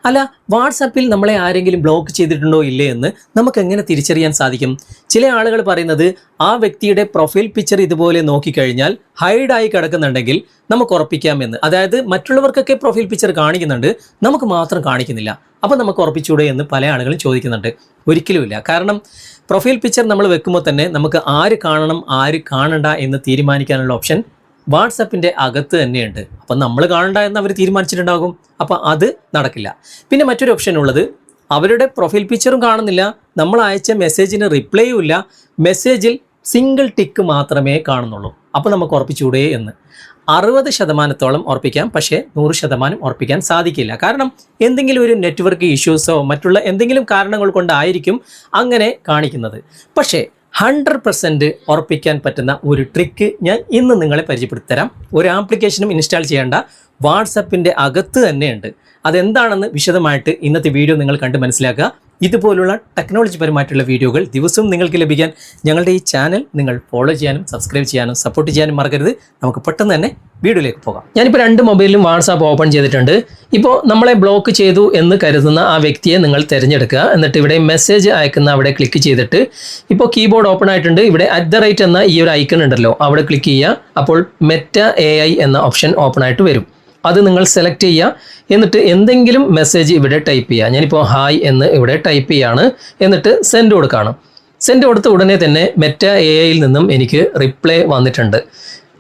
അല്ല, വാട്സാപ്പിൽ നമ്മളെ ആരെങ്കിലും ബ്ലോക്ക് ചെയ്തിട്ടുണ്ടോ ഇല്ലേ എന്ന് നമുക്ക് എങ്ങനെ തിരിച്ചറിയാൻ സാധിക്കും? ചില ആളുകൾ പറയുന്നത് ആ വ്യക്തിയുടെ പ്രൊഫൈൽ പിക്ചർ ഇതുപോലെ നോക്കിക്കഴിഞ്ഞാൽ ഹൈഡായി കിടക്കുന്നുണ്ടെങ്കിൽ നമുക്ക് ഉറപ്പിക്കാമെന്ന്. അതായത് മറ്റുള്ളവർക്കൊക്കെ പ്രൊഫൈൽ പിക്ചർ കാണിക്കുന്നുണ്ട്, നമുക്ക് മാത്രം കാണിക്കുന്നില്ല. അപ്പോൾ നമുക്ക് ഉറപ്പിച്ചൂടെ എന്ന് പല ആളുകളും ചോദിക്കുന്നുണ്ട്. ഒരിക്കലുമില്ല. കാരണം പ്രൊഫൈൽ പിക്ചർ നമ്മൾ വെക്കുമ്പോൾ തന്നെ നമുക്ക് ആര് കാണണം ആര് കാണണ്ട എന്ന് തീരുമാനിക്കാനുള്ള ഓപ്ഷൻ വാട്സപ്പിൻ്റെ അകത്ത് തന്നെയുണ്ട്. അപ്പം നമ്മൾ കാണണ്ട എന്ന് അവർ തീരുമാനിച്ചിട്ടുണ്ടാകും. അപ്പോൾ അത് നടക്കില്ല. പിന്നെ മറ്റൊരു ഓപ്ഷൻ ഉള്ളത്, അവരുടെ പ്രൊഫൈൽ പിക്ചറും കാണുന്നില്ല, നമ്മൾ അയച്ച മെസ്സേജിന് റിപ്ലൈയും ഇല്ല, മെസ്സേജിൽ സിംഗിൾ ടിക്ക് മാത്രമേ കാണുന്നുള്ളൂ. അപ്പോൾ നമുക്ക് ഉറപ്പിച്ചൂടെ എന്ന്. 60% ഉറപ്പിക്കാം, പക്ഷേ 100% ഉറപ്പിക്കാൻ സാധിക്കില്ല. കാരണം എന്തെങ്കിലും ഒരു നെറ്റ്വർക്ക് ഇഷ്യൂസോ മറ്റുള്ള എന്തെങ്കിലും കാരണങ്ങൾ കൊണ്ടായിരിക്കും അങ്ങനെ കാണിക്കുന്നത്. പക്ഷേ 100% ഉറപ്പിക്കാൻ പറ്റുന്ന ഒരു ട്രിക്ക് ഞാൻ ഇന്ന് നിങ്ങളെ പരിചയപ്പെടുത്തി തരാം. ഒരു ആപ്ലിക്കേഷനും ഇൻസ്റ്റാൾ ചെയ്യേണ്ട, വാട്സപ്പിൻ്റെ അകത്ത് തന്നെയുണ്ട്. അതെന്താണെന്ന് വിശദമായിട്ട് ഇന്നത്തെ വീഡിയോ നിങ്ങൾ കണ്ട് മനസ്സിലാക്കുക. ഇതുപോലുള്ള ടെക്നോളജി പരമായിട്ടുള്ള വീഡിയോകൾ ദിവസവും നിങ്ങൾക്ക് ലഭിക്കാൻ ഞങ്ങളുടെ ഈ ചാനൽ നിങ്ങൾ ഫോളോ ചെയ്യാനും സബ്സ്ക്രൈബ് ചെയ്യാനും സപ്പോർട്ട് ചെയ്യാനും മറക്കരുത്. നമുക്ക് പെട്ടെന്ന് തന്നെ വീഡിയോയിലേക്ക് പോകാം. ഞാനിപ്പോൾ 2 മൊബൈലിലും വാട്സാപ്പ് ഓപ്പൺ ചെയ്തിട്ടുണ്ട്. ഇപ്പോൾ നമ്മളെ ബ്ലോക്ക് ചെയ്തു എന്ന് കരുതുന്ന ആ വ്യക്തിയെ നിങ്ങൾ തിരഞ്ഞെടുക്കുക. എന്നിട്ട് ഇവിടെ മെസ്സേജ് അയക്കുന്ന അവിടെ ക്ലിക്ക് ചെയ്തിട്ട് ഇപ്പോൾ കീബോർഡ് ഓപ്പൺ ആയിട്ടുണ്ട്. ഇവിടെ @ എന്ന ഈ ഒരു ഐക്കൺ ഉണ്ടല്ലോ, അവിടെ ക്ലിക്ക് ചെയ്യുക. അപ്പോൾ മെറ്റ AI എന്ന ഓപ്ഷൻ ഓപ്പൺ ആയിട്ട് വരും. അത് നിങ്ങൾ സെലക്ട് ചെയ്യുക. എന്നിട്ട് എന്തെങ്കിലും മെസ്സേജ് ഇവിടെ ടൈപ്പ് ചെയ്യുക. ഞാനിപ്പോൾ ഹായ് എന്ന് ഇവിടെ ടൈപ്പ് ചെയ്യാണ്. എന്നിട്ട് സെൻഡ് കൊടുക്കുകയാണ്. സെൻഡ് കൊടുത്ത ഉടനെ തന്നെ മെറ്റ AIയിൽ നിന്നും എനിക്ക് റിപ്ലൈ വന്നിട്ടുണ്ട്.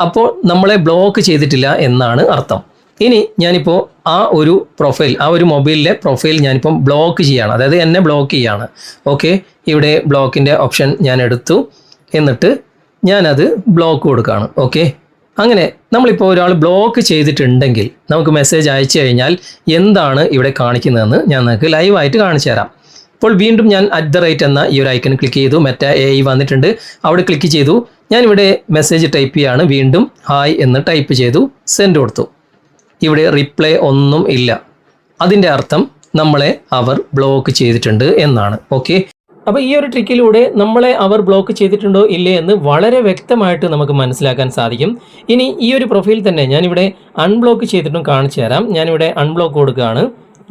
അപ്പോൾ നമ്മളെ ബ്ലോക്ക് ചെയ്തിട്ടില്ല എന്നാണ് അർത്ഥം. ഇനി ഞാനിപ്പോൾ ആ ഒരു പ്രൊഫൈൽ, ആ ഒരു മൊബൈലിലെ പ്രൊഫൈൽ ഞാനിപ്പം ബ്ലോക്ക് ചെയ്യുകയാണ്. അതായത് എന്നെ ബ്ലോക്ക് ചെയ്യുകയാണ്. ഓക്കെ, ഇവിടെ ബ്ലോക്കിൻ്റെ ഓപ്ഷൻ ഞാൻ എടുത്തു. എന്നിട്ട് ഞാനത് ബ്ലോക്ക് കൊടുക്കുകയാണ്. ഓക്കെ, അങ്ങനെ നമ്മളിപ്പോൾ ഒരാൾ ബ്ലോക്ക് ചെയ്തിട്ടുണ്ടെങ്കിൽ നമുക്ക് മെസ്സേജ് അയച്ചു കഴിഞ്ഞാൽ എന്താണ് ഇവിടെ കാണിക്കുന്നതെന്ന് ഞാൻ നിങ്ങൾക്ക് ലൈവായിട്ട് കാണിച്ചു തരാം. ഇപ്പോൾ വീണ്ടും ഞാൻ @ എന്ന ഈ ഒരു ഐക്കൺ ക്ലിക്ക് ചെയ്തു. മെറ്റ AI വന്നിട്ടുണ്ട്, അവിടെ ക്ലിക്ക് ചെയ്തു. ഞാനിവിടെ മെസ്സേജ് ടൈപ്പ് ചെയ്യാണ്. വീണ്ടും ഹായ് എന്ന് ടൈപ്പ് ചെയ്തു, സെൻഡ് കൊടുത്തു. ഇവിടെ റിപ്ലൈ ഒന്നും ഇല്ല. അതിൻ്റെ അർത്ഥം നമ്മളെ അവർ ബ്ലോക്ക് ചെയ്തിട്ടുണ്ട് എന്നാണ്. ഓക്കെ, അപ്പോൾ ഈ ഒരു ട്രിക്കിലൂടെ നമ്മളെ അവർ ബ്ലോക്ക് ചെയ്തിട്ടുണ്ടോ ഇല്ലേ എന്ന് വളരെ വ്യക്തമായിട്ട് നമുക്ക് മനസ്സിലാക്കാൻ സാധിക്കും. ഇനി ഈ ഒരു പ്രൊഫൈൽ തന്നെ ഞാനിവിടെ അൺബ്ലോക്ക് ചെയ്തിട്ടും കാണിച്ചു തരാം. ഞാനിവിടെ അൺബ്ലോക്ക് കൊടുക്കുകയാണ്.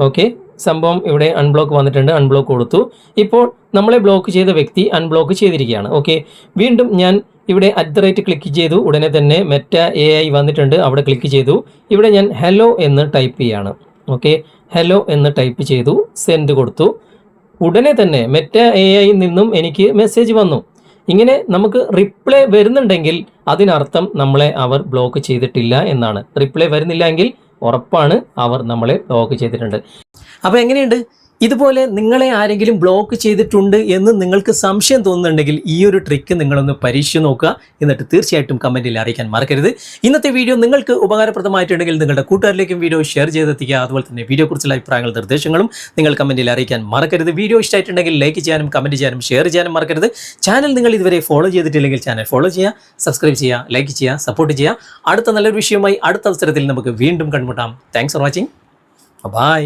ഓക്കെ, സംഭവം ഇവിടെ അൺബ്ലോക്ക് വന്നിട്ടുണ്ട്, അൺബ്ലോക്ക് കൊടുത്തു. ഇപ്പോൾ നമ്മളെ ബ്ലോക്ക് ചെയ്ത വ്യക്തി അൺബ്ലോക്ക് ചെയ്തിരിക്കുകയാണ്. ഓക്കെ, വീണ്ടും ഞാൻ ഇവിടെ @ ക്ലിക്ക് ചെയ്തു. ഉടനെ തന്നെ മെറ്റ AI വന്നിട്ടുണ്ട്, അവിടെ ക്ലിക്ക് ചെയ്തു. ഇവിടെ ഞാൻ ഹലോ എന്ന് ടൈപ്പ് ചെയ്യാണ്. ഓക്കെ, ഹലോ എന്ന് ടൈപ്പ് ചെയ്തു, സെൻഡ് കൊടുത്തു. ഉടനെ തന്നെ മെറ്റ AIയിൽ നിന്നും എനിക്ക് മെസ്സേജ് വന്നു. ഇങ്ങനെ നമുക്ക് റിപ്ലൈ വരുന്നുണ്ടെങ്കിൽ അതിനർത്ഥം നമ്മളെ അവർ ബ്ലോക്ക് ചെയ്തിട്ടില്ല എന്നാണ്. റിപ്ലൈ വരുന്നില്ല എങ്കിൽ ഉറപ്പാണ് അവർ നമ്മളെ ബ്ലോക്ക് ചെയ്തിട്ടുണ്ട്. അപ്പോൾ എങ്ങനെയുണ്ട്? ഇതുപോലെ നിങ്ങളെ ആരെങ്കിലും ബ്ലോക്ക് ചെയ്തിട്ടുണ്ട് എന്ന് നിങ്ങൾക്ക് സംശയം തോന്നുന്നുണ്ടെങ്കിൽ ഈ ഒരു ട്രിക്ക് നിങ്ങളൊന്ന് പരീക്ഷിച്ച് നോക്കുക. എന്നിട്ട് തീർച്ചയായിട്ടും കമൻറ്റിൽ അറിയിക്കാൻ മറക്കരുത്. ഇന്നത്തെ വീഡിയോ നിങ്ങൾക്ക് ഉപകാരപ്രദമായിട്ടുണ്ടെങ്കിൽ നിങ്ങളുടെ കൂട്ടുകാരിലേക്കും വീഡിയോ ഷെയർ ചെയ്തെത്തിക്കുക. അതുപോലെ തന്നെ വീഡിയോയെക്കുറിച്ചുള്ള അഭിപ്രായങ്ങളും നിർദ്ദേശങ്ങളും നിങ്ങൾ കമൻറ്റിൽ അറിയിക്കാൻ മറക്കരുത്. വീഡിയോ ഇഷ്ടമായിട്ടുണ്ടെങ്കിൽ ലൈക്ക് ചെയ്യാനും കമൻറ്റ് ചെയ്യാനും ഷെയർ ചെയ്യാനും മറക്കരുത്. ചാനൽ നിങ്ങൾ ഇതുവരെ ഫോളോ ചെയ്തിട്ടില്ലെങ്കിൽ ചാനൽ ഫോളോ ചെയ്യുക, സബ്സ്ക്രൈബ് ചെയ്യുക, ലൈക്ക് ചെയ്യുക, സപ്പോർട്ട് ചെയ്യുക. അടുത്ത നല്ലൊരു വിഷയവുമായി അടുത്ത അവസരത്തിൽ നമുക്ക് വീണ്ടും കണ്ടുമുട്ടാം. Thanks for watching. ബൈ.